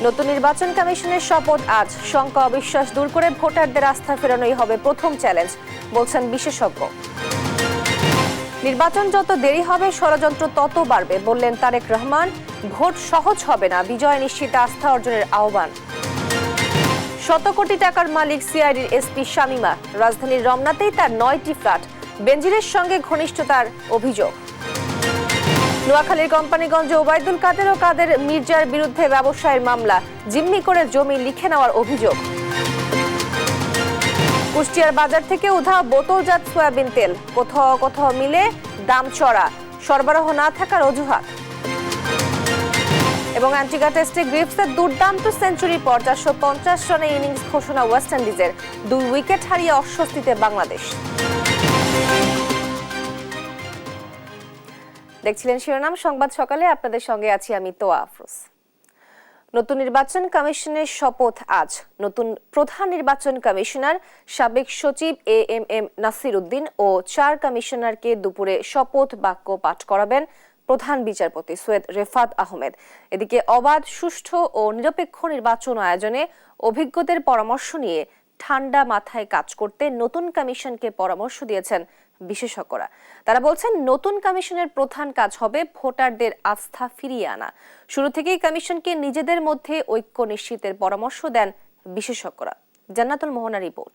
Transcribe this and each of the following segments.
নতুন নির্বাচন কমিশনের শপথ আজ। শঙ্কা অবিশ্বাস দূর করে ভোটারদের আস্থা ফেরানোই হবে প্রথম চ্যালেঞ্জ, বলছেন বিশেষজ্ঞ। নির্বাচন যত দেরি হবে ষড়যন্ত্র তত বাড়বে, বললেন তারেক রহমান। ভোট সহজ হবে না, বিজয় নিশ্চিত আস্থা অর্জনের আহ্বান। শত কোটি টাকার মালিক সিআইডির এসপি শামীমা। রাজধানীর রমনাতেই তার 9টি ফ্ল্যাট। বেনজিরের সঙ্গে ঘনিষ্ঠতার অভিযোগ। নোয়াখালীর কোম্পানিগঞ্জে ওবায়দুল কাদের ও কাদের মির্জার বিরুদ্ধে ব্যবসায়ের মামলা, জিম্মি করে জমি লিখে নেওয়ার অভিযোগ। কুষ্টিয়ার বাজার থেকে উধাও বোতলজাত সয়াবিন তেল, কোথাও কোথাও মিলে দাম চড়া, সরবরাহ না থাকার অজুহাত। এবং অ্যান্টিগা টেস্টে গ্রিভসের দুর্দান্ত সেঞ্চুরির পর 450 রানের ইনিংস ঘোষণা ওয়েস্ট ইন্ডিজের। 2 উইকেট হারিয়ে অস্বস্তিতে বাংলাদেশ। দেখছিলেন শিরোনাম সংবাদ সকালে, আপনাদের সঙ্গে আছি আমি তোয়া আফরোজ। নতুন নির্বাচন কমিশনের শপথ আজ। নতুন প্রধান নির্বাচন কমিশনার সাবেক সচিব এএমএম নাসির উদ্দিন ও 4 কমিশনারকে দুপুরে শপথ বাক্য পাঠ করাবেন প্রধান বিচারপতি সৈয়দ রেফাত আহমেদ। এদিকে অবাধ, সুষ্ঠু ও নিরপেক্ষ নির্বাচন আয়োজনে অভিজ্ঞদের পরামর্শ নিয়ে ঠান্ডা মাথায় কাজ করতে নতুন কমিশনকে পরামর্শ দিয়েছেন বিশেষজ্ঞরা। তারা বলছেন, নতুন কমিশনের প্রধান কাজ হবে ভোটারদের আস্থা ফিরিয়ে আনা। শুরু থেকেই কমিশনকে নিজেদের মধ্যে ঐক্য নিশ্চিতের পরামর্শ দেন বিশেষজ্ঞরা। জান্নাতুল মোহনার রিপোর্ট।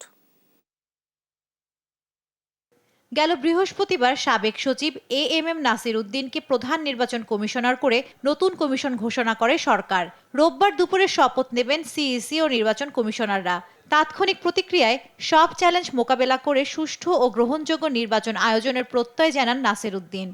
গেল বৃহস্পতিবার সাবেক সচিব এএমএম নাসির উদ্দিনকে প্রধান নির্বাচন কমিশনার করে নতুন কমিশন ঘোষণা করে সরকার। রোববার দুপুরে শপথ নেবেন সিইসি ও নির্বাচন কমিশনাররা। তাৎক্ষণিক প্রতিক্রিয়ায় সব চ্যালেঞ্জ মোকাবেলা করে সুষ্ঠু ও গ্রহণযোগ্য নির্বাচন আয়োজনের প্রত্যয় জানান নাসির উদ্দিন।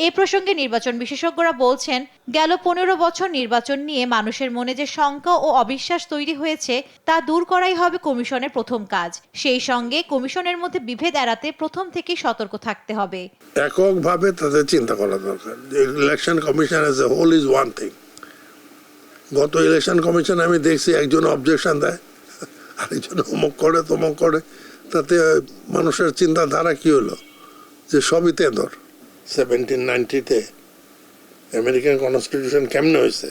এ প্রসঙ্গে নির্বাচন বিশেষজ্ঞরা বলছেন, গেল 15 বছর নির্বাচন নিয়ে মানুষের মনে যে শঙ্কা ও অবিশ্বাস তৈরি হয়েছে তা দূর করাই হবে কমিশনের প্রথম কাজ। সেই সঙ্গে কমিশনের মধ্যে বিভেদ এড়াতে প্রথম থেকেই সতর্ক থাকতে হবে। এককভাবে তাদের চিন্তা করা দরকার। Election commission as a whole is one thing. গত ইলেকশন কমিশন আমি দেখছি একজন অবজেকশন দেয়, আরেকজন অমুক করে তমুক করে, তাতে মানুষের চিন্তাধারা কি হলো যে সবই তেঁদর। 1790-তে আমেরিকান কনস্টিটিউশন কেমনে হয়েছে?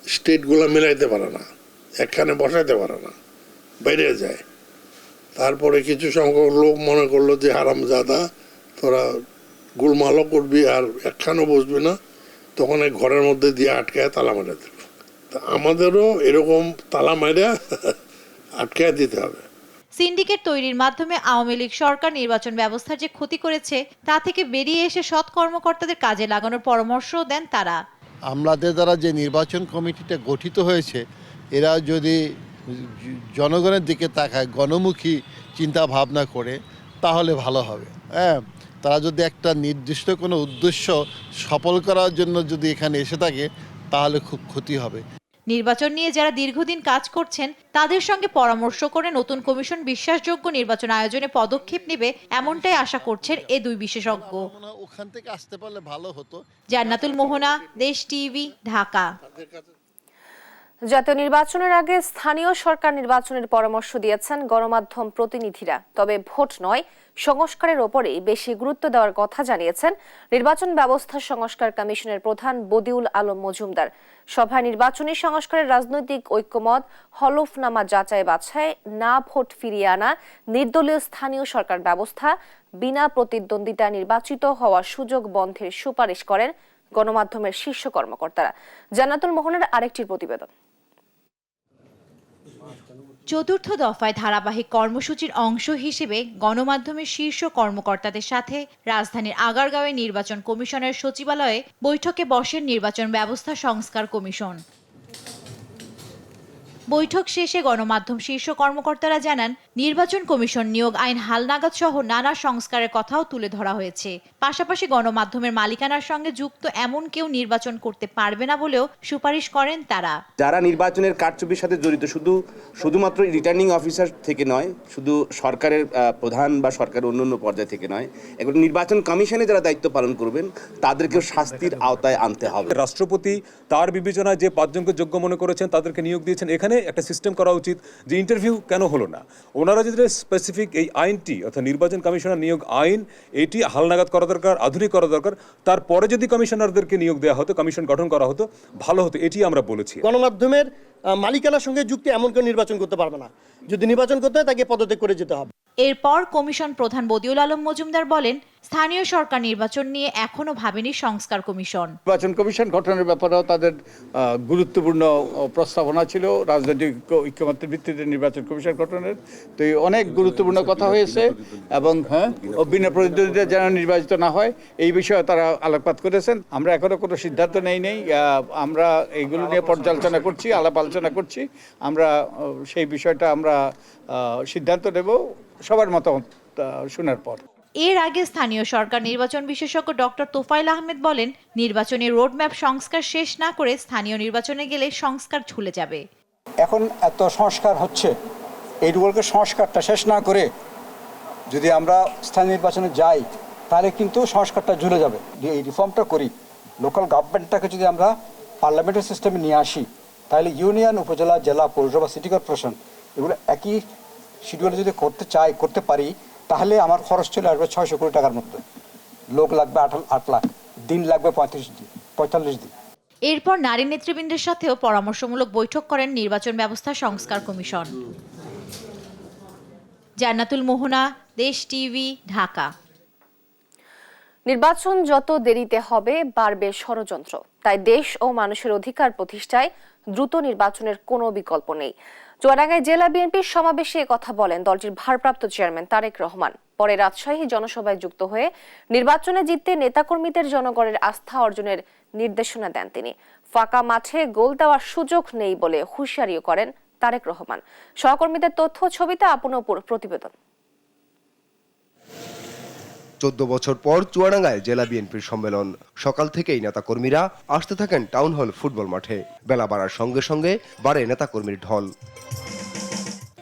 স্টেটগুলো মিলাইতে পারে না, একখানে বসাইতে পারে না, বাইরে যায়। তারপরে কিছু সংখ্যক লোক মনে করলো যে হারামজাদা, তোরা গুলমালও করবি আর একখানেও বসবি না, তখন এই ঘরের মধ্যে দিয়ে আটকায় তালা মেরে দিল। তা আমাদেরও এরকম তালা মেরে আটকায় দিতে হবে। সিন্ডিকেট তৈরির মাধ্যমে আওয়ামী লীগ সরকার নির্বাচন ব্যবস্থার যে ক্ষতি করেছে তা থেকে বেরিয়ে এসে সৎ কর্মকর্তাদের কাজে লাগানোর পরামর্শ দেন তারা। আমাদের দ্বারা যে নির্বাচন কমিটিটা গঠিত হয়েছে, এরা যদি জনগণের দিকে তাকায়, গণমুখী চিন্তা ভাবনা করে, তাহলে ভালো হবে। হ্যাঁ, তারা যদি একটা নির্দিষ্ট কোনো উদ্দেশ্য সফল করার জন্য যদি এখানে এসে থাকে, তাহলে খুব ক্ষতি হবে। নির্বাচন নিয়ে যারা দীর্ঘদিন কাজ করছেন তাদের সঙ্গে পরামর্শ করে নতুন কমিশন বিশ্বাসযোগ্য নির্বাচন আয়োজনে পদক্ষেপ নেবে, এমনটাই আশা করছেন এ দুই বিশেষজ্ঞ। ওখান থেকে আসতে পারলে ভালো হতো। জান্নাতুল মোহনা, দেশ টিভি, ঢাকা। জাতীয় নির্বাচনের আগে স্থানীয় সরকার নির্বাচনের পরামর্শ দিয়েছেন গণমাধ্যম প্রতিনিধিরা। তবে ভোট নয়, সংস্কারের ওপরেই বেশি গুরুত্ব দেওয়ার কথা জানিয়েছেন নির্বাচন ব্যবস্থা সংস্কার কমিশনের প্রধান বদিউল আলম মজুমদার। সভায় নির্বাচনী সংস্কারের রাজনৈতিক ঐক্যমত, হলফনামা যাচাই বাছাই, না ভোট ফিরিয়ে আনা, নির্দলীয় স্থানীয় সরকার ব্যবস্থা, বিনা প্রতিদ্বন্দ্বিতা নির্বাচিত হওয়ার সুযোগ বন্ধের সুপারিশ করেন গণমাধ্যমের শীর্ষ কর্মকর্তারা। জান্নাতুল মোহনের আরেকটি প্রতিবেদন। চতুর্থ দফায় ধারাবাহিক কর্মসূচির অংশ হিসেবে গণমাধ্যমের শীর্ষ কর্মকর্তাদের সাথে রাজধানীর আগারগাঁওয়ে নির্বাচন কমিশনের সচিবালয়ে বৈঠকে বসেন নির্বাচন ব্যবস্থা সংস্কার কমিশন। বৈঠক শেষে গণমাধ্যম শীর্ষ কর্মকর্তারা জানান, নির্বাচন কমিশন নিয়োগ আইন হালনাগাদ সহ নানা সংস্কারের কথাও তুলে ধরা হয়েছে। পাশাপাশি গণমাধ্যমের মালিকানার সঙ্গে যুক্ত এমন কেউ নির্বাচন করতে পারবে না বলেও সুপারিশ করেন তারা। যারা নির্বাচনের কারচুপির সাথে জড়িত শুধুমাত্র রিটার্নিং অফিসার থেকে নয়, শুধু সরকারের প্রধান বা সরকারের অন্যান্য পর্যায় থেকে নয়, এগুলো নির্বাচন কমিশনে যারা দায়িত্ব পালন করবেন তাদেরকেও শাস্তির আওতায় আনতে হবে। রাষ্ট্রপতি তার বিবেচনায় যে 5 জনকে যোগ্য মনে করেছেন তাদেরকে নিয়োগ দিয়েছেন। এখানে একটা সিস্টেম করা উচিত যে ইন্টারভিউ কেন হলো না, ওনারা যদি স্পেসিফিক এই আইনটি অর্থাৎ নির্বাচন কমিশনার নিয়োগ আইন এটি হালনাগাদ করা দরকার, আধুনিক করা দরকার, তারপরে যদি কমিশনারদেরকে নিয়োগ দেওয়া হতো, কমিশন গঠন করা হতো, ভালো হতো, এটি আমরা বলেছি। গণমাধ্যমের মালিকানার সঙ্গে যুক্তি এমন কেউ নির্বাচন করতে পারবে না। যদি নির্বাচন করতে হয় তাকে পদত্যাগ করে যেতে হবে। এরপর কমিশন প্রধান বদিউল আলম মজুমদার বলেন, স্থানীয় সরকার নির্বাচন নিয়ে এখনো ভাবেনি সংস্কার কমিশন। নির্বাচন কমিশন গঠনের ব্যাপারেও তাদের গুরুত্বপূর্ণ প্রস্তাবনা ছিল রাজনৈতিক ঐক্যমত্যের ভিত্তিতে নির্বাচন কমিশন গঠনের। তো এই অনেক গুরুত্বপূর্ণ কথা হয়েছে এবং বিনা প্রতিদ্বন্দ্বিতা যেন নির্বাচিত না হয় এই বিষয়ে তারা আলোকপাত করেছেন। আমরা এখনো কোনো সিদ্ধান্ত নেই। আমরা এইগুলো নিয়ে পর্যালোচনা করছি, আলাপ আলোচনা করছি। আমরা সেই বিষয়টা আমরা সিদ্ধান্ত নেব সবার মতামত শোনার পর। এর আগে স্থানীয় সরকার নির্বাচন বিশেষজ্ঞ ডক্টর তোফায়েল আহমেদ বলেন, নির্বাচনী রোডম্যাপ সংস্কার শেষ না করে স্থানীয় নির্বাচনে গেলে সংস্কার ঝুলে যাবে। এখন এত সংস্কার হচ্ছে, এইগুলোকে সংস্কারটা শেষ না করে যদি আমরা স্থানীয় নির্বাচনে যাই তাহলে কিন্তু সংস্কারটা ঝুলে যাবে। এই রিফর্মটা করি, লোকাল গভর্নমেন্টটাকে যদি আমরা পার্লামেন্টারি সিস্টেমে নিয়ে আসি তাহলে ইউনিয়ন, উপজেলা, জেলা, পৌরসভা, সিটি কর্পোরেশন এগুলো একই শিডিউলে যদি করতে পারি তাহলে আমার খরচ চলে আসবে 600 কোটি টাকার মধ্যে। লোক লাগবে 8 লাখ, দিন লাগবে 45 দিন। এরপর নারী নেতৃবৃন্দের সাথেও পরামর্শমূলক বৈঠক করেন নির্বাচন ব্যবস্থা সংস্কার কমিশন। জান্নাতুল মোহনা, দেশ টিভি, ঢাকা। নির্বাচন যত দেরিতে হবে বাড়বে ষড়যন্ত্র, তাই দেশ ও মানুষের অধিকার প্রতিষ্ঠায় দ্রুত নির্বাচনের কোনো বিকল্প নেই। চুয়াডাঙ্গায় জেলা বিএনপির সমাবেশে কথা বলেন দলটির ভারপ্রাপ্ত চেয়ারম্যান তারেক রহমান। পরে রাজশাহী জনসভায় যুক্ত হয়ে নির্বাচনে জিততে নেতাকর্মীদের জনগণের আস্থা অর্জনের নির্দেশনা দেন তিনি। ফাঁকা মাঠে গোল দেওয়ার সুযোগ নেই বলে হুঁশিয়ারিও করেন তারেক রহমান। সহকর্মীদের তথ্য ছবিতে আপনপুর প্রতিবেদন। 14 বছর পর চুয়াডাঙ্গায় জেলা বিএনপির সম্মেলন। সকাল থেকেই নেতাকর্মীরা আসতে থাকেন টাউন হল ফুটবল মাঠে। বেলা বাড়ার সঙ্গে সঙ্গে বাড়ে নেতাকর্মীর ঢল।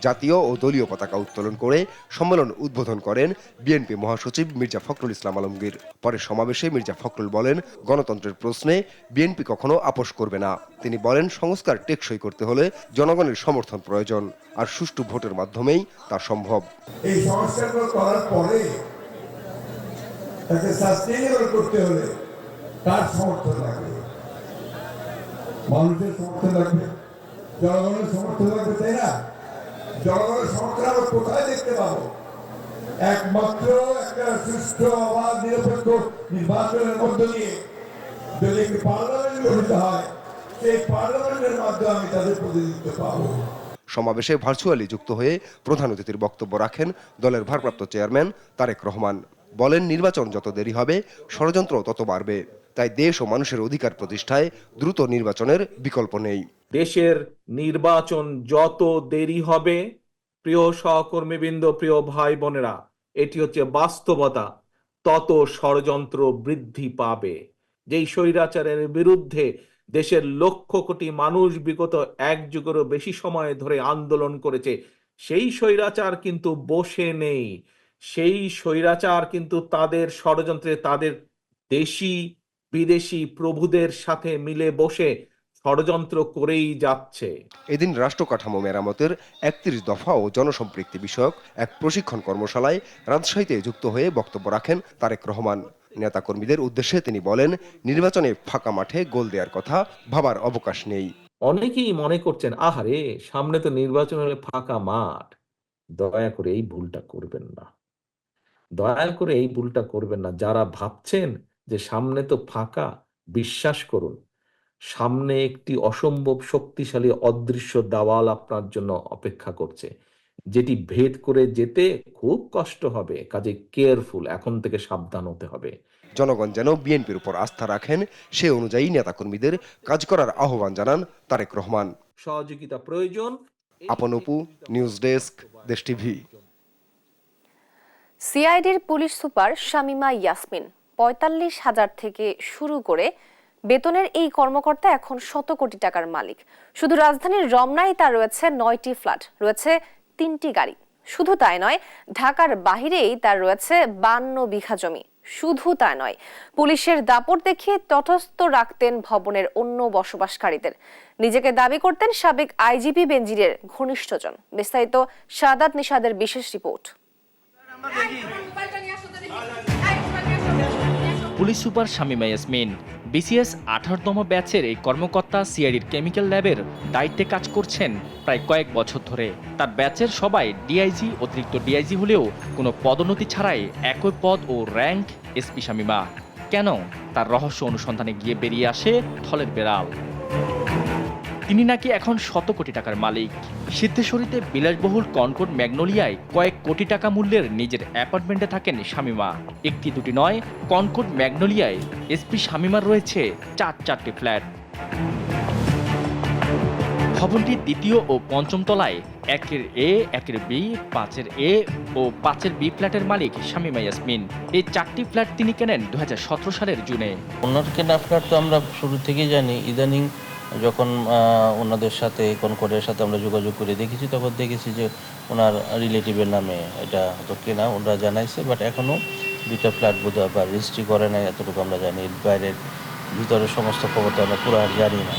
জাতীয় ও দলীয় পতাকা উত্তোলন করে সম্মেলন উদ্বোধন করেন বিএনপি মহাসচিব মির্জা ফখরুল ইসলাম আলমগীর। পরে সমাবেশে মির্জা ফখরুল বলেন, গণতন্ত্রের প্রশ্নে বিএনপি কখনো আপোষ করবে না। তিনি বলেন, সংস্কার টেকসই করতে হলে জনগণের সমর্থন প্রয়োজন, আর সুষ্ঠু ভোটের মাধ্যমেই তা সম্ভব। এই সংস্কারগুলো করার পরে তাকে সাস্টেইনেবল করতে হলে তার সমর্থন লাগবে, মানুষের সমর্থন লাগবে, জনগণের সমর্থন লাগবে, তাই না? জনগণের সমর্থন আমরা কোথায় দেখতে পাবো? একমাত্র একটা সুষ্ঠু, অবাধ, নিরপেক্ষ নির্বাচনের মধ্য দিয়ে যদি একটি পার্লামেন্ট গঠিত হয়, সেই পার্লামেন্টের মাধ্যমে আমি তাদের প্রতিনিধিত্ব পাবো। সমাবেশে ভার্চুয়ালি যুক্ত হয়ে প্রধান অতিথির বক্তব্য রাখেন দলের ভারপ্রাপ্ত চেয়ারম্যান তারেক রহমান। বলেন, নির্বাচন যত দেরি হবে ষড়যন্ত্র তত বাড়বে, তাই দেশ ও মানুষের অধিকার প্রতিষ্ঠায় দ্রুত নির্বাচনের বিকল্প নেই। দেশের নির্বাচন যত দেরি হবে, প্রিয় সহকর্মীবৃন্দ, প্রিয় ভাই বোনেরা, এটি হচ্ছে বাস্তবতা, তত ষড়যন্ত্র বৃদ্ধি পাবে। যেই স্বৈরাচারের বিরুদ্ধে দেশের লক্ষ কোটি মানুষ বিগত 1 যুগেরও বেশি সময় ধরে আন্দোলন করেছে, সেই স্বৈরাচার কিন্তু বসে নেই। সেই স্বৈরাচার কিন্তু তাদের ষড়যন্ত্রে তাদের দেশি বিদেশি প্রভুদের সাথে মিলে বসে ষড়যন্ত্র করেই যাচ্ছে। এদিন রাষ্ট্র কাঠামো মেরামতের 31 দফা ও জনসম্পৃক্তি বিষয়ক এক প্রশিক্ষণ কর্মশালায় রাজশাহীতে যুক্ত হয়ে বক্তব্য রাখেন তারেক রহমান। নেতাকর্মীদের উদ্দেশ্যে তিনি বলেন, নির্বাচনে ফাঁকা মাঠে গোল দেওয়ার কথা ভাবার অবকাশ নেই। অনেকেই মনে করছেন, আহারে সামনে তো নির্বাচন হলে ফাঁকা মাঠ। দয়া করে এই ভুলটা করবেন না, দয়া করে এই ভুলটা করবেন না। যারা ভাবছেন যে সামনে তো ফাঁকা, বিশ্বাস করুন, সামনে একটি অসম্ভব শক্তিশালী অদৃশ্য দেওয়াল আপনার জন্য অপেক্ষা করছে, যেটি ভেদ করে যেতে খুব কষ্ট হবে। কাজে কেয়ারফুল, এখন থেকে সাবধান হতে হবে। জনগণ যেন বিএনপির উপর আস্থা রাখেন, সে অনুযায়ী নেতাকর্মীদের কাজ করার আহ্বান জানান তারেক রহমান। সহযোগিতা প্রয়োজন। আপনপু, নিউজ ডেস্ক, দেশ টিভি। সিআইডির পুলিশ সুপার শামিমা ইয়াসমিন 45,000 থেকে শুরু করে বেতনের এই কর্মকর্তা এখন 100 কোটি টাকার মালিক। শুধু রাজধানীর রমনায় তার রয়েছে 9টি ফ্ল্যাট, রয়েছে 3টি গাড়ি। শুধু তাই নয়, ঢাকার বাহিরেই তার রয়েছে 52 বিঘা জমি। শুধু তা নয়, পুলিশের দাপট দেখিয়ে তটস্থ রাখতেন ভবনের অন্য বসবাসকারীদের। নিজেকে দাবি করতেন সাবেক আইজিপি বেনজিরের ঘনিষ্ঠজন। বিস্তারিত সাদাত নিশাদের বিশেষ report. Police super Shamima Yasmin BCS 18তম ব্যাচের এই কর্মকর্তা সিআইডির কেমিক্যাল ল্যাবের দায়িত্বে কাজ করছেন প্রায় কয়েক বছর ধরে। তার ব্যাচের সবাই ডিআইজি, অতিরিক্ত ডিআইজি হলেও কোনো পদোন্নতি ছাড়াই একই পদ ও র্যাঙ্ক এসপি শামীমা। কেন? তার রহস্য অনুসন্ধানে গিয়ে বেরিয়ে আসে থলের বেড়াল। তিনি নাকি এখন শত কোটি টাকার মালিক। সিদ্ধেশ্বরীতে বিলাসবহুল কনকর্ড ম্যাগনোলিয়ায় কয়েক কোটি টাকা মূল্যের নিজের অ্যাপার্টমেন্টে থাকেন শামীমা। একটি দুটি নয়, কনকর্ড ম্যাগনোলিয়ায় এসপি শামীমার রয়েছে চারটি ফ্ল্যাট। ভবনটির দ্বিতীয় ও পঞ্চম তলায় 1-এর এ, 1-এর বি, 5-এর এ ও 5-এর বি ফ্ল্যাটের মালিক শামীমা ইয়াসমিন। এই 4টি ফ্ল্যাট তিনি কেনেন 2017 সালের জুনে। ওনার কেনা ফ্ল্যাট তো আমরা শুরু থেকেই জানি। ইদানিং যখন ওনাদের সাথে কনকর্ডের সাথে আমরা যোগাযোগ করে দেখেছি, তখন দেখেছি যে ওনার রিলেটিভের নামে এটা হয়তো কেনা, ওনারা জানাইছে। বাট এখনও 2টা ফ্ল্যাট বোধহয় বা রেজিস্ট্রি করে নাই, এতটুকু আমরা জানি। বাইরের ভিতরের সমস্ত খবর তো আমরা পুরো আর জানি না।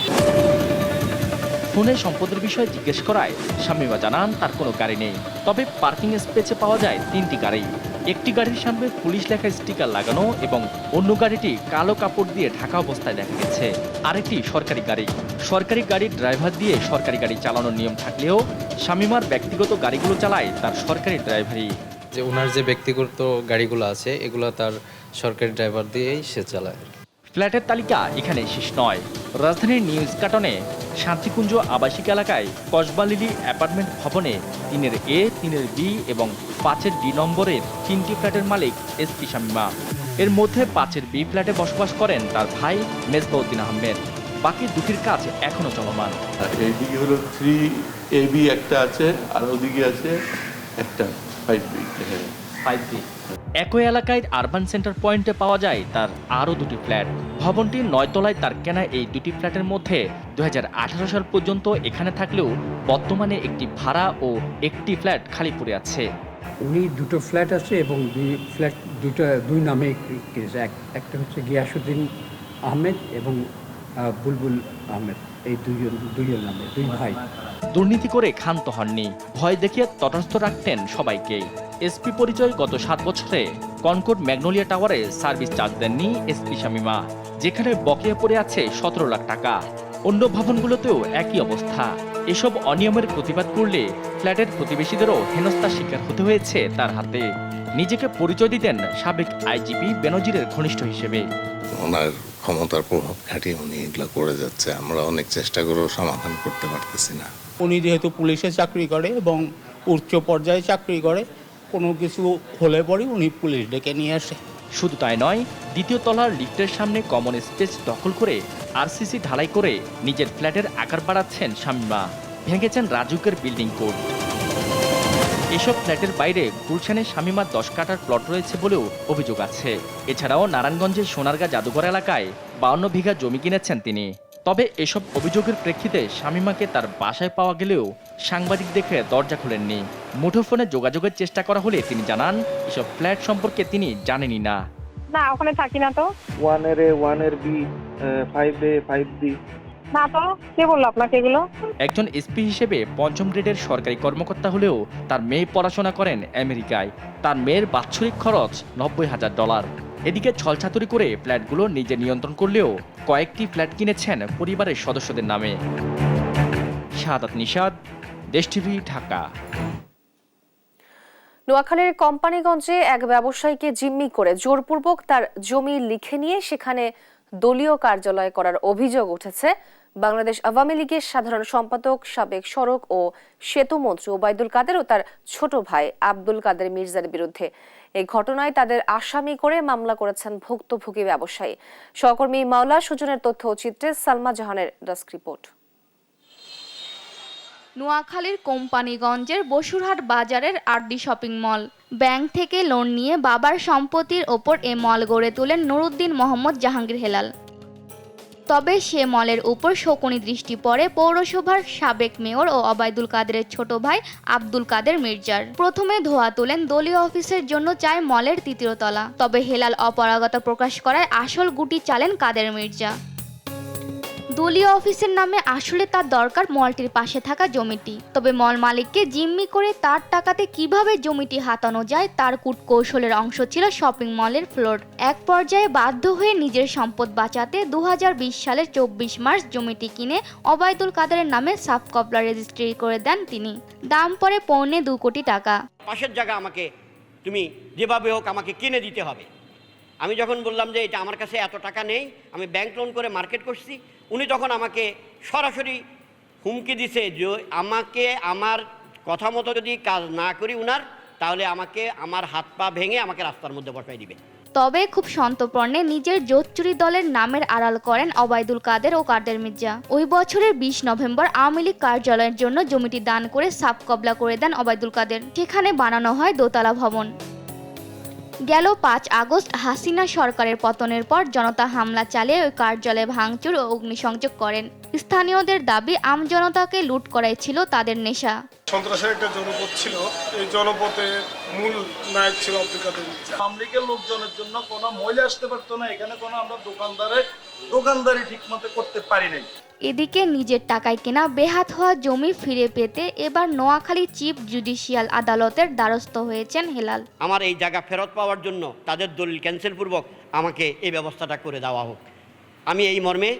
ফোনে সম্পদের বিষয়ে জিজ্ঞেস করায় শামীমা জানান তার কোনো গাড়ি নেই, তবে পার্কিং স্পেসে পাওয়া যায় 3টি গাড়ি। একটি গাড়ির সামনে পুলিশ লেখা স্টিকার লাগানো এবং অন্য গাড়িটি কালো কাপড় দিয়ে ঢাকা অবস্থায় দেখা গেছে। আরেকটি সরকারি গাড়ি। সরকারি গাড়ির ড্রাইভার দিয়ে সরকারি গাড়ি চালানোর নিয়ম থাকলেও শামীমার ব্যক্তিগত গাড়িগুলো চালায় তার সরকারি ড্রাইভারই। যে ওনার যে ব্যক্তিগত গাড়িগুলো আছে এগুলো তার সরকারি ড্রাইভার দিয়েই সে চালায়। ফ্ল্যাটের তালিকা এখানে শেষ নয়। রাজধানীর নিউ ইস্কাটনে শান্তিকুঞ্জ আবাসিক এলাকায় কসবা লিলি অ্যাপার্টমেন্ট ভবনে 3-এর এ, 3-এর বি এবং 5-এর ডি নম্বরের 3টি ফ্ল্যাটের মালিক এসপি শামীমা। এর মধ্যে 5-এর বি ফ্ল্যাটে বসবাস করেন তার ভাই মেজবাউদ্দিন আহমেদ। বাকি দুটির কাজ এখনো চলমান। এইদিকে হলো 3AB একটা আছে, আর ওদিকে আছে একটা 5B। একই এলাকায় আরবান সেন্টার পয়েন্টে পাওয়া যায় তার আরও 2টি ফ্ল্যাট। ভবনটির 9 তলায় তার কেনা এই 2টি ফ্ল্যাটের মধ্যে 2018 সাল পর্যন্ত এখানে থাকলেও বর্তমানে একটি ভাড়া ও একটি ফ্ল্যাট খালি পড়ে আছে। উনি 2টো ফ্ল্যাট আছে এবং দুই নামে কিনেছে। একটা হচ্ছে গিয়াসউদ্দিন আহমেদ এবং বুলবুল আহমেদ, এই দুইয়ের নামে, 2 ভাই। দুর্নীতি করে ক্ষান্ত হননি, ভয় দেখিয়ে তটস্থ রাখতেন সবাইকেই। এসপি পরিচয় গত 7 বছরে কনকর্ড ম্যাগনোলিয়া টাওয়ারে সার্ভিস চার্জ দেননি এসপি শামীমা, যেখানে বকেয়া পড়ে আছে 17 লাখ টাকা। অন্য ভবনগুলোতেও একই অবস্থা। এসব অনিয়মের প্রতিবাদ করলে ফ্ল্যাটের প্রতিবেশীদেরও হেনস্থার শিকার হতে হয়েছে তার হাতে। নিজেকে পরিচয় দিতেন সাবেক আইজিপি বেনজিরের ঘনিষ্ঠ হিসেবে। ওনার ক্ষমতার প্রভাব খাটিয়ে উনি এগুলো করে যাচ্ছে, আমরা অনেক চেষ্টা করেও সমাধান করতে পারতেছি না। উনি যেহেতু পুলিশে চাকরি করে এবং উচ্চ পর্যায়ে চাকরি করে, কোনো কিছু হলে পরে উনি পুলিশ ডেকে নিয়ে আসে। শুধু তাই নয়, দ্বিতীয় তলার লিফটের সামনে কমন স্পেস দখল করে আরসিসি ঢালাই করে নিজের ফ্ল্যাটের আকার বাড়াচ্ছেন শামীমা। ভেঙেছেন রাজুকের বিল্ডিং কোড। এসব ফ্ল্যাটের বাইরে গুলশানে শামীমার 10 কাঠার প্লট রয়েছে বলেও অভিযোগ আছে। এছাড়াও নারায়ণগঞ্জের সোনারগাঁ জাদুঘর এলাকায় 52 বিঘা জমি কিনেছেন তিনি। তবে এসব অভিযোগের প্রেক্ষিতে শামীমাকে তার বাসায় পাওয়া গেলেও সাংবাদিক দেখে দরজা খোলেননি। মুঠোফোনে যোগাযোগের চেষ্টা করা হলে তিনি জানান এসব ফ্ল্যাট সম্পর্কে তিনি জানেনই না। ওখানে থাকি না তো। 1-এর এ, 1-এর বি, 5A, 5B। না তো, কে বললো আপনাকে এগুলো? একজন এসপি হিসেবে 5ম গ্রেডের সরকারি কর্মকর্তা হলেও তার মেয়ে পড়াশোনা করেন আমেরিকায়। তার মেয়ের বাৎসরিক খরচ $90,000। এদিকে ছলছাতুরি করে ফ্ল্যাটগুলো নিজে নিয়ন্ত্রণ করলেও কয়েকটি ফ্ল্যাট কিনেছেন পরিবারের সদস্যদের নামে। সাদাত নিশাদ, দেশ টিভি, ঢাকা। নোয়াখালীর কোম্পানিগঞ্জে এক ব্যবসায়ীকে জিম্মি করে জোরপূর্বক তার জমি লিখে নিয়ে সেখানে দলীয় কার্যালয় করার অভিযোগ উঠেছে বাংলাদেশ আওয়ামী লীগের সাধারণ সম্পাদক, সাবেক সড়ক ও সেতু মন্ত্রী ওবায়দুল কাদের ও তার ছোট ভাই আব্দুল কাদের মির্জার বিরুদ্ধে। এই ঘটনায় তাদের আসামি করে মামলা করেছেন ভুক্তভোগী ব্যবসায়ী। সহকর্মী মাওলা সুজনের তথ্য ও চিত্রে সালমা জাহানের ডেস্ক রিপোর্ট। নোয়াখালীর কোম্পানিগঞ্জের বসুরহাট বাজারের আরডি শপিং মল। ব্যাংক থেকে লোন নিয়ে বাবার সম্পত্তির ওপর এ মল গড়ে তোলেন নুরুদ্দিন মোহাম্মদ জাহাঙ্গীর হেলাল। তবে সে মলের উপর শকুনি দৃষ্টি পড়ে পৌরসভার সাবেক মেয়র ও ওবায়দুল কাদেরের ছোট ভাই আব্দুল কাদের মির্জার। প্রথমে ধোয়া তোলেন দলীয় অফিসের জন্য চায় মলের ৩য় তলা, তবে হেলাল অপারগতা প্রকাশ করায় আসল গুটি চালেন কাদের মির্জা। দলীয় অফিসের নামে আসলে তার দরকার মলটির পাশে থাকা জমিটি, তবে মল মালিককে জিম্মি করে তার টাকাতে কিভাবে জমিটি হাতানো যায় তার কূটকৌশলের অংশ ছিল শপিং মলের ফ্লোর। এক পর্যায়ে বাধ্য হয়ে নিজের সম্পদ বাঁচাতে 2020 সালের 24 মার্চ জমিটি কিনে ওবায়দুল কাদেরের নামে সাব কবলা রেজিস্ট্রি করে দেন তিনি। দাম পড়ে 2.25 কোটি টাকা। পাশের জায়গা আমাকে তুমি যেভাবে হোক আমাকে কিনে দিতে হবে। আমি যখন বললাম যে এটা আমার কাছে এত টাকা নেই, আমি ব্যাংক লোন করে মার্কেট করছি, উনি তখন আমাকে সরাসরি হুমকি দিছে যে আমাকে আমার কথা মতো যদি কাজ না করি উনার, তাহলে আমাকে আমার হাত পা ভেঙে আমাকে রাস্তার মধ্যে বসাই দিবে। তবে খুব সন্তর্পণে নিজের জোচ্চুরি দলের নামের আড়াল করেন ওবায়দুল কাদের ও কাদের মির্জা। ওই বছরের 20 নভেম্বর আওয়ামী লীগ কার্যালয়ের জন্য জমিটি দান করে সাব কবলা করে দেন ওবায়দুল কাদের। সেখানে বানানো হয় দোতলা ভবন। গেল 5 আগস্ট হাসিনা সরকারের পতনের পর জনতা হামলা চালিয়ে ওই কার্যালয়ে ভাঙচুর ও অগ্নিসংযোগ করেন। স্থানীয়দের দাবি আমজনতাকে লুট করাই ছিল তাদের নেশা। সন্ত্রাসের একটা জনপদ ছিল, এই জনপথে মূল নায়ক ছিল আব্দুল কাদের মির্জা। আওয়ামী লীগের লোকজনের জন্য কোনো মহিলা আসতে পারতো না, এখানে কোনো আমরা দোকানদারি ঠিকমতো করতে পারি নাই। এদিকে নিজের টাকায় কেনা বেহাত হওয়া জমি ফিরে পেতে এবার নোয়াখালী চিফ জুডিশিয়াল আদালতের দ্বারস্থ হয়েছেন হেলাল। আমার এই জায়গা ফেরত পাওয়ার জন্য তাদের দলিল ক্যান্সেল পূর্বক আমাকে এই ব্যবস্থাটা করে দেওয়া হোক। আমি এই মর্মে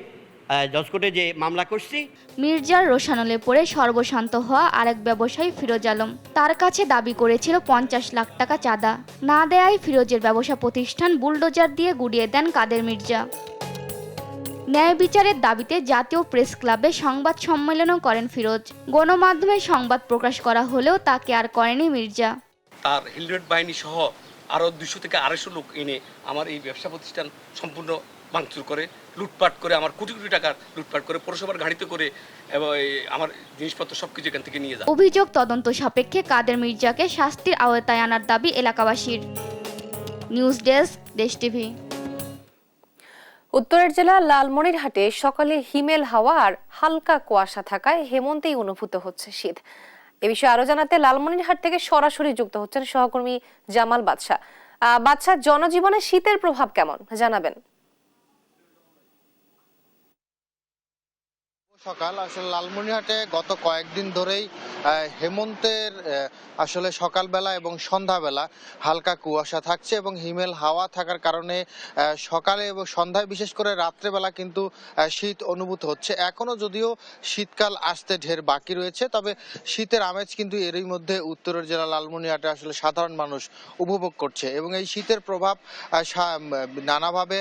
জজ কোর্টে যে মামলা করছি। মির্জার রোশানলে পড়ে সর্বশান্ত হওয়া আরেক ব্যবসায়ী ফিরোজ আলম তার কাছে দাবি করেছিল 50 লাখ টাকা চাঁদা। না দেয়ায় ফিরোজের ব্যবসা প্রতিষ্ঠান বুলডোজার দিয়ে গুড়িয়ে দেন কাদের মির্জা। ন্যায় বিচারের দাবিতে জাতীয় প্রেস ক্লাবে সংবাদ সম্মেলনও করেন ফিরোজ। গণমাধ্যমে সংবাদ প্রকাশ করা হলেও তাকে আর করেনি মির্জা। তার হেলমেট বাহিনী সহ আরও 200 থেকে 250 লোক এনে আমার এই ব্যবসা প্রতিষ্ঠান সম্পূর্ণ ভাঙচুর করে, লুটপাট করে, আমার কোটি কোটি টাকার লুটপাট করে পৌরসভার গাড়িতে করে এবং আমার জিনিসপত্র সবকিছু এখান থেকে নিয়ে যায়। অভিযোগ তদন্ত সাপেক্ষে কাদের মির্জাকে শাস্তির আওতায় আনার দাবি এলাকাবাসীর। নিউজ ডেস্ক, দেশ টিভি। উত্তরের জেলা লালমনিরহাটে সকালে হিমেল হাওয়া আর হালকা কুয়াশা থাকায় হেমন্তেই অনুভূত হচ্ছে শীত। এ বিষয়ে আরো জানাতে লালমনিরহাট থেকে সরাসরি যুক্ত হচ্ছেন সহকর্মী জামাল বাদশা। বাদশা, জনজীবনে শীতের প্রভাব কেমন জানাবেন? সকাল আসলে লালমনিরহাটে গত কয়েকদিন ধরেই হেমন্তের আসলে সকালবেলা এবং সন্ধ্যাবেলা হালকা কুয়াশা থাকছে এবং হিমেল হাওয়া থাকার কারণে সকালে এবং সন্ধ্যায় বিশেষ করে রাত্রেবেলা কিন্তু শীত অনুভূত হচ্ছে। এখনো যদিও শীতকাল আসতে ঢের বাকি রয়েছে, তবে শীতের আমেজ কিন্তু এরই মধ্যে উত্তরের জেলা লালমনিরহাটে আসলে সাধারণ মানুষ উপভোগ করছে এবং এই শীতের প্রভাব নানাভাবে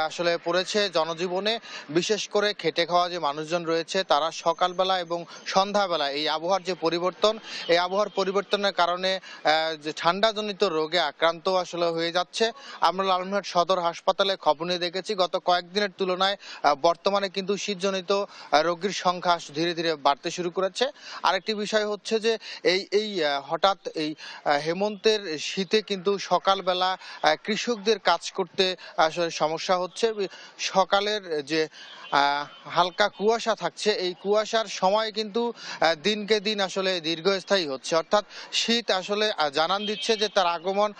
আসলে পড়েছে জনজীবনে। বিশেষ করে খেটে খাওয়া যে মানুষজন রয়েছে তারা সকালবেলা এবং সন্ধ্যাবেলা এই আবহাওয়ার যে পরিবর্তন, এই আবহাওয়ার পরিবর্তনের কারণে যে ঠান্ডাজনিত রোগে আক্রান্ত আসলে হয়ে যাচ্ছে। আমরা লালমনিরহাট সদর হাসপাতালে খবর নিয়ে দেখেছি গত কয়েকদিনের তুলনায় বর্তমানে কিন্তু শীতজনিত রোগীর সংখ্যা ধীরে ধীরে বাড়তে শুরু করেছে। আরেকটি বিষয় হচ্ছে যে এই হঠাৎ এই হেমন্তের শীতে কিন্তু সকালবেলা কৃষকদের কাজ করতে আসলে সমস্যা হচ্ছে। সকালের যে হালকা কুয়াশা থাকছে, এই কুয়াশার সময় কিন্তু দিনকে দিন আসলে দীর্ঘস্থায়ী হচ্ছে, অর্থাৎ শীত আসলে জানান দিচ্ছে যে তার আগমন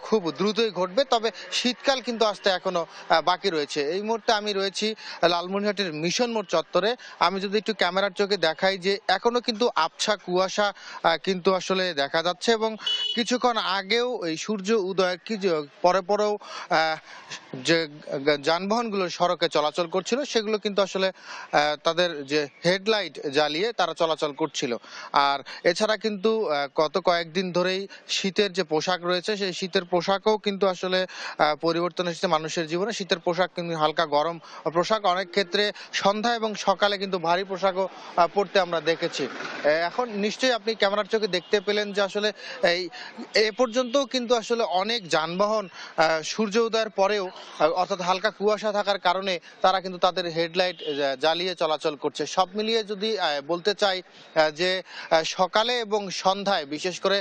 খুব দ্রুতই ঘটবে। তবে শীতকাল কিন্তু আসতে এখনো বাকি রয়েছে। এই মুহূর্তে আমি রয়েছি লালমনিরহাটের মিশন মোড় চত্বরে। আমি যদি একটু ক্যামেরার চোখে দেখাই যে এখনো কিন্তু আবছা কুয়াশা কিন্তু আসলে দেখা যাচ্ছে এবং কিছুক্ষণ আগেও এই সূর্য উদয় পরেও যে যানবাহনগুলো সড়কে চলাচল করছিল সেগুলো কিন্তু আসলে তাদের যে হেডলাইট জ্বালিয়ে তারা চলাচল করছিল। আর এছাড়া কিন্তু গত কয়েকদিন ধরেই শীতের যে পোশাক রয়েছে সেই শীতের পোশাকও কিন্তু আসলে পরিবর্তন এসেছে মানুষের জীবনে। শীতের পোশাক কিন্তু হালকা গরম পোশাক, অনেক ক্ষেত্রে সন্ধ্যা এবং সকালে কিন্তু ভারী পোশাকও পরতে আমরা দেখেছি। এখন নিশ্চয়ই আপনি ক্যামেরার চোখে দেখতে পেলেন যে আসলে এ পর্যন্ত কিন্তু আসলে অনেক যানবাহন সূর্য উদয়ের পরেও অর্থাৎ হালকা কুয়াশা থাকার কারণে তারা কিন্তু তাদের হেডলাইট জ্বালিয়ে চলাচল করছে। সব মিলিয়ে যদি বলতে চাই যে সকালে এবং সন্ধ্যায়, বিশেষ করে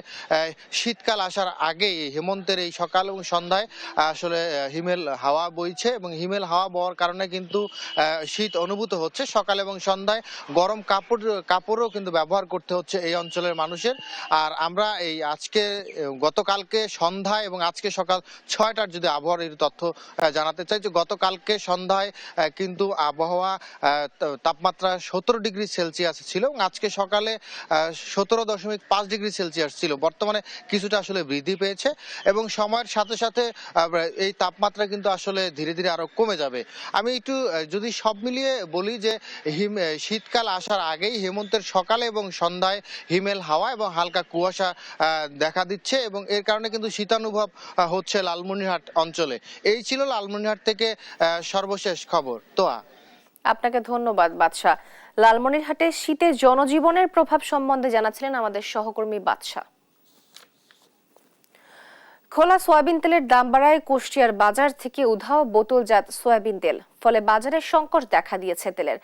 শীতকাল আসার আগেই হেমন্তের এই সকাল এবং সন্ধ্যায় আসলে হিমেল হাওয়া বইছে এবং হিমেল হাওয়া বওয়ার কারণে কিন্তু শীত অনুভূত হচ্ছে। সকাল এবং সন্ধ্যায় গরম কাপড়ও কিন্তু ব্যবহার করতে হচ্ছে এই অঞ্চলের মানুষের। আর আমরা এই আজকে গতকালকে সন্ধ্যায় এবং আজকে সকাল 6টার যদি আবহাওয়ার এই তথ্য জানাতে চাই যে গতকালকে সন্ধ্যায় কিন্তু আবহাওয়া তাপমাত্রা 17 ডিগ্রি সেলসিয়াস ছিল এবং আজকে সকালে 17.5 ডিগ্রি সেলসিয়াস ছিল। বর্তমানে কিছুটা আসলে বৃদ্ধি পেয়েছে এবং সময়ের সাথে সাথে এই তাপমাত্রা কিন্তু আসলে ধীরে ধীরে আরো কমে যাবে। আমি একটু যদি সব মিলিয়ে বলি যে শীতকাল আসার আগেই হেমন্তের সকালে এবং সন্ধ্যায় হিমেল হাওয়া এবং হালকা কুয়াশা দেখা দিচ্ছে এবং এর কারণে কিন্তু শীতানুভব হচ্ছে লালমনিরহাট অঞ্চলে। এই ছিল লালমনিরহাট থেকে সর্বশেষ খবর। তোয়া, আপনাকে ধন্যবাদ বাদশা। লালমনিরহাটে শীতে জনজীবনের প্রভাব সম্বন্ধে জানাচ্ছিলেন আমাদের সহকর্মী বাদশা। খোলা সয়াবিন তেলের দাম বাড়ায় কুষ্টিয়ার বাজার থেকে উধাও বোতলজাত সয়াবিন তেল, ফলে বাজারে সংকট দেখা দিয়েছে তেলের।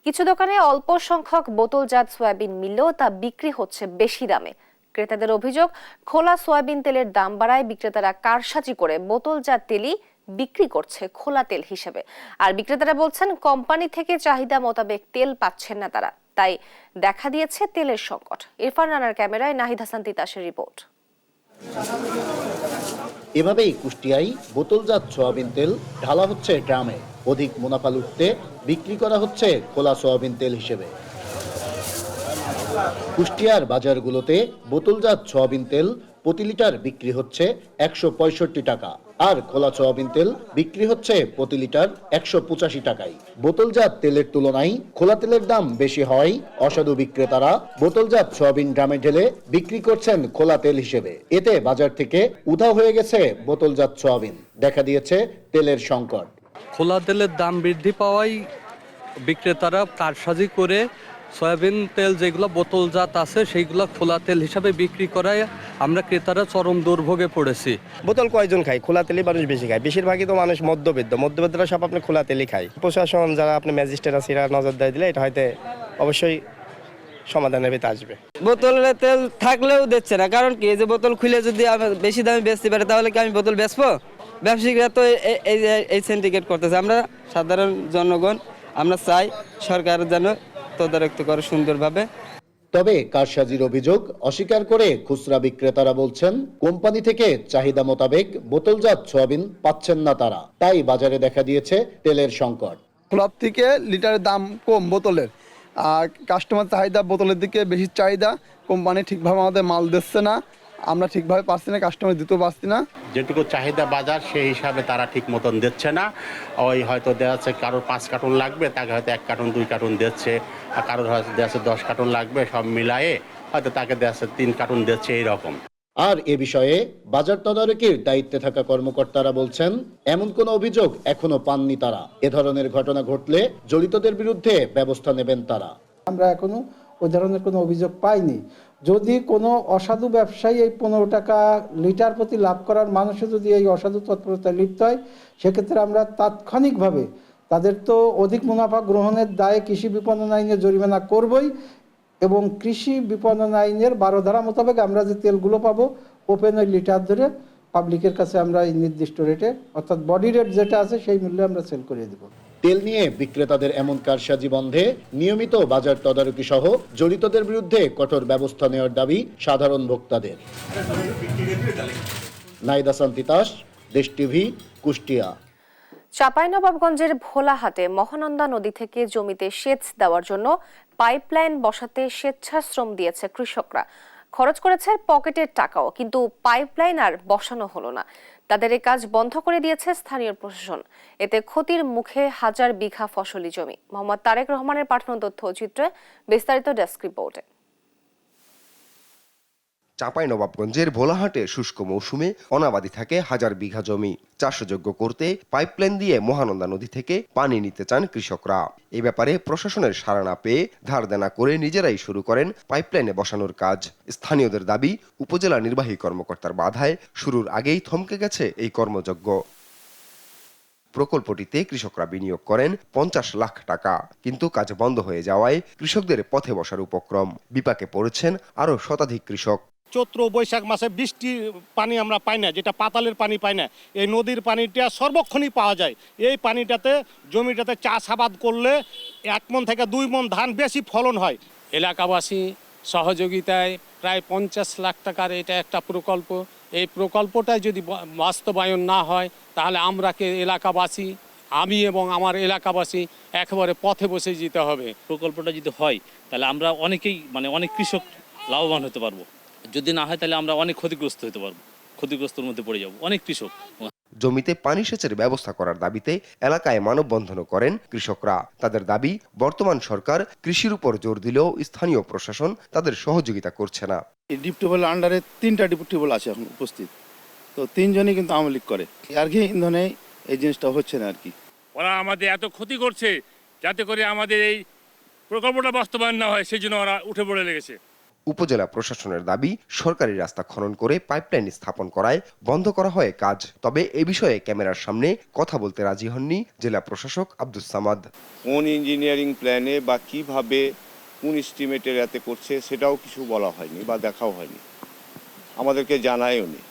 কিছু দোকানে অল্প সংখ্যক বোতলজাত সয়াবিন মিললেও তা বিক্রি হচ্ছে বেশি দামে। ক্রেতাদের অভিযোগ, খোলা সয়াবিন তেলের দাম বাড়ায় বিক্রেতারা কারসাজি করে বোতলজাত তেলই বিক্রি করছে খোলা তেল হিসেবে। আর বিক্রেতারা বলছেন কোম্পানি থেকে চাহিদা মোতাবেক তেল পাচ্ছেন না তারা, তাই দেখা দিয়েছে তেলের সংকট। ইরফান রানার ক্যামেরায় নাহিদ হাসান তিতাসের রিপোর্ট। এভাবেই কুষ্টিয়ায় বোতলজাত সয়াবিন তেল ঢালা হচ্ছে ড্রামে। অধিক মুনাফা লুটতে বিক্রি করা হচ্ছে খোলা সয়াবিন তেল হিসেবে। কুষ্টিয়ার বাজারগুলোতে বোতলজাত সয়াবিন তেল প্রতি লিটার বিক্রি হচ্ছে 165 টাকা, আর খোলা সয়াবিন তেল বিক্রি হচ্ছে প্রতি লিটার 185 টাকায়। বোতলজাত তেলের তুলনায় খোলা তেলের দাম বেশি হয় অসাধু বিক্রেতারা বোতলজাত সয়াবিন ড্রামে ঢেলে বিক্রি করছেন খোলা তেল হিসেবে। এতে বাজার থেকে উধাও হয়ে গেছে বোতলজাত সয়াবিন, দেখা দিয়েছে তেলের সংকট। খোলা তেলের দাম বৃদ্ধি পাওয়ায় বিক্রেতারা কারসাজি করে সয়াবিন তেল যেগুলো বোতলজাত আছে সেইগুলো খোলা তেল হিসাবে বিক্রি করায় আমরা ক্রেতারা চরম দুর্ভোগে পড়েছি। বোতল কয়জন খায়? খোলা তেলই মানুষ বেশি খায়। বেশিরভাগই তো মানুষ মধ্যবিত্তরা সব আপনি খোলা তেলই খায়। প্রশাসন যারা আপনি ম্যাজিস্ট্রেট আছে এরা নজরদারি দিলে এটা হয়তো অবশ্যই সমাধানের ভিতরে আসবে। বোতলের তেল থাকলেও দিচ্ছে না, কারণ কি যে বোতল খুলে যদি বেশি দামে বেচতে পারে তাহলে কি আমি বোতল বেচবো? ব্যবসায়িকরা তো এই সিন্ডিকেট করতেছে। আমরা সাধারণ জনগণ আমরা চাই সরকার যেন তদারকি করে সুন্দরভাবে। তবে কারসাজির অভিযোগ অস্বীকার করে খুচরা বিক্রেতারা বলছেন কোম্পানি থেকে চাহিদা মোতাবেক বোতলজাত সয়াবিন পাচ্ছেন না তারা, তাই বাজারে দেখা দিয়েছে তেলের সংকট। ক্লাব থেকে লিটারের দাম কম বোতলের, আর কাস্টমার চাহিদা বোতলের দিকে বেশি চাহিদা। কোম্পানি ঠিকভাবে আমাদের মাল দিচ্ছে না, আমরা ঠিকভাবে পাচ্ছি না, কাস্টমার দিতেও পারছি না। যেটুকু চাহিদা বাজার সেই হিসাবে তারা ঠিক মতন দিচ্ছে না। ওই হয়তো দেওয়া যাচ্ছে কারোর 5 কার্টন লাগবে, তাকে হয়তো 1 কার্টন 2 কার্টন দিচ্ছে, আর কারোর হয়তো দেওয়া যাচ্ছে 10 কার্টন লাগবে, সব মিলায়ে হয়তো তাকে দেওয়া যাচ্ছে 3 কার্টন দিচ্ছে এইরকম। আর এ বিষয়ে বাজার তদারকির দায়িত্বে থাকা কর্মকর্তারা বলছেন এমন কোনো অভিযোগ এখনো পাননি তারা। এ ধরনের ঘটনা ঘটলে জড়িতদের বিরুদ্ধে ব্যবস্থা নেবেন তারা। আমরা এখনো ওই ধরনের কোনো অভিযোগ পাইনি। যদি কোনো অসাধু ব্যবসায়ী এই 15 টাকা লিটার প্রতি লাভ করার মানুষে যদি এই অসাধু তৎপরতায় লিপ্ত হয়, সেক্ষেত্রে আমরা তাৎক্ষণিকভাবে তাদের তো অধিক মুনাফা গ্রহণের দায়ে কৃষি বিপণন আইনে জরিমানা করবই, এবং কৃষি বিপণন আইনের 12 ধারা মোতাবেক আমরা যে তেলগুলো পাবো ওপেন ওই লিটার ধরে পাবলিকের কাছে আমরা এই নির্দিষ্ট রেটে, অর্থাৎ বডি রেট যেটা আছে সেই মূল্যে আমরা সেল করিয়ে দেবো। তেল নিয়ে বিক্রেতাদের এমন কারসাজি বন্ধে নিয়মিত বাজার তদারকি সহ জড়িতদের বিরুদ্ধে কঠোর ব্যবস্থা নেওয়ার দাবি সাধারণ ভোক্তাদের। নাহিদ হাসান তিতাস, দেশ টিভি, কুষ্টিয়া। চাঁপাইনবাবগঞ্জের ভোলাহাটে মহানন্দা নদী থেকে জমিতে সেচ দেওয়ার জন্য পাইপলাইন বসাতে স্বেচ্ছাশ্রম দিয়েছে কৃষকরা। খরচ করেছে পকেটের টাকাও, কিন্তু পাইপলাইন আর বসানো হলো না। তাদের এই কাজ বন্ধ করে দিয়েছে স্থানীয় প্রশাসন। এতে ক্ষতির মুখে হাজার বিঘা ফসলি জমি। মোহাম্মদ তারেক রহমানের পাঠানো তথ্যচিত্রে বিস্তারিত ডেস্ক রিপোর্টে। চাঁপাইনবাবগঞ্জের ভোলাহাটে শুষ্ক মৌসুমে অনাবাদি থাকে হাজার বিঘা জমি। চাষযোগ্য করতে পাইপলাইন দিয়ে মহানন্দা নদী থেকে পানি নিতে চান কৃষকরা। এই ব্যাপারে প্রশাসনের সাড়া না পেয়ে ধার দেনা করে নিজেরাই শুরু করেন পাইপলাইনে বসানোর কাজ। স্থানীয়দের দাবি, উপজেলা নির্বাহী কর্মকর্তার বাধায় শুরুর আগেই থমকে গেছে এই কর্মযজ্ঞ। প্রকল্পটিতে কৃষকরা বিনিয়োগ করেন 50 লাখ টাকা, কিন্তু কাজ বন্ধ হয়ে যাওয়ায় কৃষকদের পথে বসার উপক্রম। বিপাকে পড়েছেন আরও শতাধিক কৃষক। চৈত্র বৈশাখ মাসে বৃষ্টির পানি আমরা পাই না, যেটা পাতালের পানি পাই না, এই নদীর পানিটা সর্বক্ষণই পাওয়া যায়। এই পানিটাতে জমিটাতে চাষাবাদ করলে 1 মণ থেকে 2 মণ ধান বেশি ফলন হয়। এলাকাবাসী সহযোগিতায় প্রায় 50 লাখ টাকার এটা একটা প্রকল্প। এই প্রকল্পটা যদি বাস্তবায়ন না হয় তাহলে আমরাকে এলাকাবাসী, আমি এবং আমার এলাকাবাসী একেবারে পথে বসে যেতে হবে। প্রকল্পটা যদি হয় তাহলে আমরা অনেকেই অনেক কৃষক লাভবান হতে পারবো। যদি না হয় তাহলে আমরা অনেক ক্ষতিগ্রস্ত হতে পারবো, ক্ষতিগ্রস্তের মধ্যে পড়ে যাব অনেক কৃষক। জমিতে পানি সেচের ব্যবস্থা করার দাবিতে এলাকায় মানববন্ধনও করেন কৃষকরা। তাদের দাবি, বর্তমান সরকার কৃষির উপর জোর দিলেও স্থানীয় প্রশাসন তাদের সহযোগিতা করছে না। ডিপ টিউবওয়েল আন্ডারে 3টা ডিপ টিউবওয়েল আছে এখন উপস্থিত, তো 3 জনই কিন্তু আওয়ামী লীগ করে। আর কি ইন্ধনে এই জিনিসটা হচ্ছে না আর কি। ওরা আমাদের এত ক্ষতি করছে, যাতে করে আমাদের এই প্রকল্পটা বাস্তবায়ন না হয় সেই জন্য ওরা উঠে পড়ে লেগেছে। উপজেলা প্রশাসনের দাবি, সরকারি রাস্তা খনন করে পাইপলাইন স্থাপন করায় বন্ধ করা হয় কাজ। তবে এ বিষয়ে ক্যামেরার সামনে কথা বলতে রাজি হননি জেলা প্রশাসক আব্দুস সামাদ। কোন ইঞ্জিনিয়ারিং প্ল্যানে বা কিভাবে কোন এস্টিমেটের এতে করছে সেটাও কিছু বলা হয়নি বা দেখাও হয়নি, আমাদেরকে জানায়ও নি।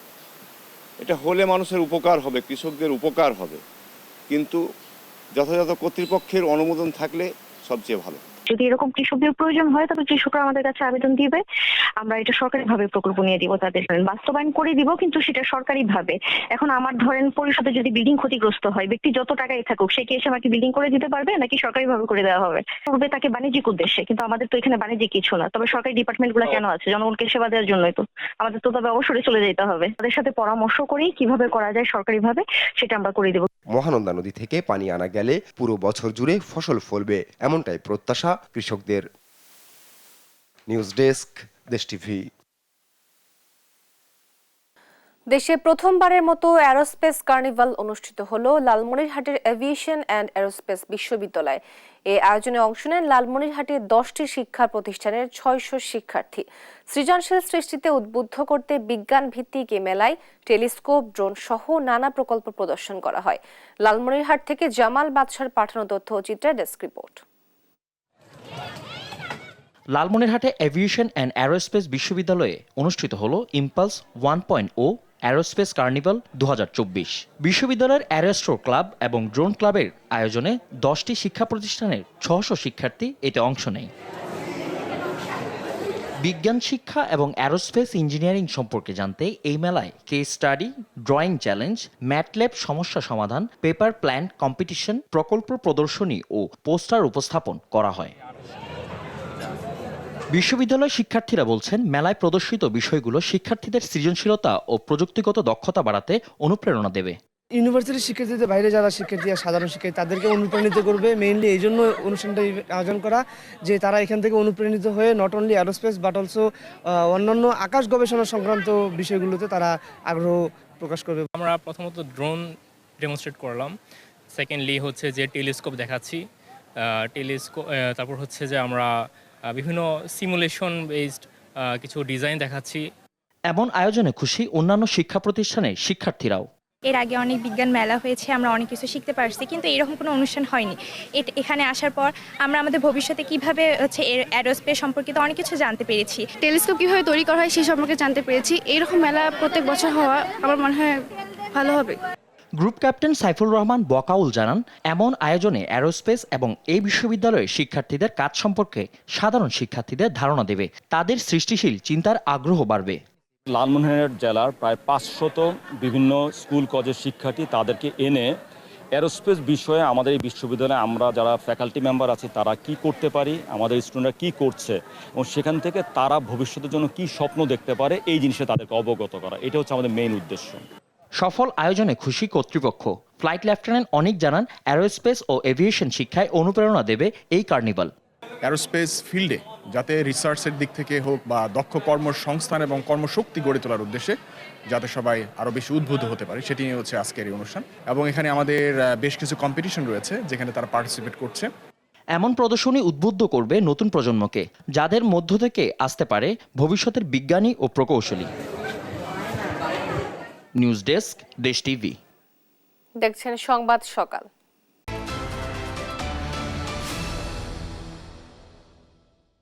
এটা হলে মানুষের উপকার হবে, কৃষকদের উপকার হবে, কিন্তু যথাযথ কর্তৃপক্ষের অনুমোদন থাকলে সবচেয়ে ভালো। যদি এরকম কৃষকদের প্রয়োজন হয় তবে কৃষকরা আমাদের কাছে আবেদন দিবে, আমরা এটা সরকারিভাবে প্রকল্প নিয়ে দিব, তাদের বাস্তবায়ন করে দিব, কিন্তু সেটা সরকারিভাবে। এখন আমার ধরেন পরিষদে যদি বিল্ডিং ক্ষতিগ্রস্ত হয়, ব্যক্তি যত টাকাই থাকুক, সে কি এসে আমাকে বিল্ডিং করে দিতে পারবে নাকি সরকারিভাবে করে দেওয়া হবে? করবে তাকে বাণিজ্যিক উদ্দেশ্যে, কিন্তু আমাদের তো এখানে বাণিজ্যিক কিছু না। তবে সরকারি ডিপার্টমেন্টগুলো কেন আছে? জনগণকে সেবা দেওয়ার জন্যই তো। আমাদের তো তবে অবসরে চলে যেতে হবে, তাদের সাথে পরামর্শ করি কিভাবে করা যায় সরকারিভাবে, সেটা আমরা করে দেব। মহানন্দা নদী থেকে পানি আনা গেলে পুরো বছর জুড়ে ফসল ফলবে, এমনটাই প্রত্যাশা কৃষকদের। নিউজ ডেস্ক, দেশ টিভি। দেশে প্রথমবারের মতো অ্যারোস্পেস কার্নিভাল অনুষ্ঠিত হলো লালমনিরহাটের এভিয়েশন অ্যান্ড অ্যারোস্পেস বিশ্ববিদ্যালয়। এই আয়োজনে অংশ নেন লালমনিরহাটের 10টি শিক্ষা প্রতিষ্ঠানের 600 শিক্ষার্থী। সৃজনশীল সৃষ্টিতে উদ্বুদ্ধ করতে বিজ্ঞান ভিত্তিক এ মেলায় টেলিস্কোপ, ড্রোন সহ নানা প্রকল্প প্রদর্শন করা হয়। লালমনিরহাট থেকে জামাল বাদশার পাঠানো তথ্য ও চিত্রের ডেস্ক রিপোর্ট। লালমনিরহাটে এভিয়েশন অ্যান্ড অ্যারোস্পেস বিশ্ববিদ্যালয়ে অনুষ্ঠিত হলো ইম্পালস 1.0 অ্যারোস্পেস কার্নিভাল 2024। বিশ্ববিদ্যালয়ের অ্যারোস্ট্রো ক্লাব এবং ড্রোন ক্লাবের আয়োজনে 10টি শিক্ষা প্রতিষ্ঠানের 600 শিক্ষার্থী এতে অংশ নেয়। বিজ্ঞান শিক্ষা এবং অ্যারোস্পেস ইঞ্জিনিয়ারিং সম্পর্কে জানতে এই মেলায় case study, drawing challenge, MATLAB সমস্যা সমাধান, পেপার প্ল্যান্ট কম্পিটিশন, প্রকল্প প্রদর্শনী ও পোস্টার উপস্থাপন করা হয়। বিশ্ববিদ্যালয় শিক্ষার্থীরা বলছেন, মেলায় প্রদর্শিত বিষয়গুলো শিক্ষার্থীদের সৃজনশীলতা ও প্রযুক্তিগত দক্ষতা বাড়াতে অনুপ্রেরণা দেবে। ইউনিভার্সিটির শিক্ষার্থীদের বাইরে যারা শিক্ষার্থী সাধারণ শিক্ষার্থী তাদেরকে অনুপ্রাণিত করবে। মেইনলি এই জন্য অনুষ্ঠানটা আয়োজন করা, যে তারা এখান থেকে অনুপ্রাণিত হয়ে not only aerospace but also অন্যান্য আকাশ গবেষণা সংক্রান্ত বিষয়গুলোতে তারা আগ্রহ প্রকাশ করবে। আমরা প্রথমত ড্রোন ডেমনস্ট্রেট করলাম, সেকেন্ডলি হচ্ছে যে টেলিস্কোপ দেখাচ্ছি, তারপর হচ্ছে যে আমরা বিভিন্ন সিমুলেশন বেসড কিছু ডিজাইন দেখাচ্ছি। এমন আয়োজনে খুশি অন্যান্য শিক্ষা প্রতিষ্ঠানের শিক্ষার্থীরাও। এর আগে অনেক বিজ্ঞান মেলা হয়েছে, আমরা অনেক কিছু শিখতে পারছি, কিন্তু এরকম কোনো অনুষ্ঠান হয়নি। এখানে আসার পর আমরা আমাদের ভবিষ্যতে কিভাবে হচ্ছে অ্যারোস্পেস সম্পর্কিত অনেক কিছু জানতে পেরেছি। টেলিস্কোপ কীভাবে তৈরি করা হয় সেই সম্পর্কে জানতে পেরেছি। এইরকম মেলা প্রত্যেক বছর হওয়া আমার মনে হয় ভালো হবে। গ্রুপ ক্যাপ্টেন সাইফুর রহমান বকাউল জানান, এমন আয়োজনে অ্যারোস্পেস এবং এই বিশ্ববিদ্যালয়ের শিক্ষার্থীদের কাজ সম্পর্কে সাধারণ শিক্ষার্থীদের ধারণা দেবে, তাদের সৃষ্টিশীল চিন্তার আগ্রহ বাড়বে। লালমনিরহাট জেলার প্রায় 500 বিভিন্ন স্কুল কলেজের শিক্ষার্থী, তাদেরকে এনে অ্যারোস্পেস বিষয়ে আমাদের এই বিশ্ববিদ্যালয়ে আমরা যারা ফ্যাকাল্টি মেম্বার আছি তারা কি করতে পারি, আমাদের স্টুডেন্টরা কি করছে এবং সেখান থেকে তারা ভবিষ্যতের জন্য কি স্বপ্ন দেখতে পারে এই জিনিসে তাদেরকে অবগত করা, এটা হচ্ছে আমাদের মেইন উদ্দেশ্য। সফল আয়োজনে খুশি কর্তৃপক্ষ। ফ্লাইট লেফটেন্যান্ট অনিক জানান, অ্যারোস্পেস ও এভিয়েশন শিক্ষায় অনুপ্রেরণা দেবে এই কার্নিভাল। অ্যারোস্পেস ফিল্ডে যাতে রিসার্চের দিক থেকে হোক বা দক্ষ কর্মসংস্থান এবং কর্মশক্তি গড়ে তোলার উদ্দেশ্যে যাতে সবাই আরও বেশি উদ্বুদ্ধ হতে পারে, সেটি নিয়ে হচ্ছে আজকের এই অনুষ্ঠান। এবং এখানে আমাদের বেশ কিছু কম্পিটিশন রয়েছে যেখানে তারা পার্টিসিপেট করছে। এমন প্রদর্শনী উদ্বুদ্ধ করবে নতুন প্রজন্মকে, যাদের মধ্য থেকে আসতে পারে ভবিষ্যতের বিজ্ঞানী ও প্রকৌশলী। নিউজ ডেস্ক, দেশ টিভি। দেখছেন সংবাদ সকাল।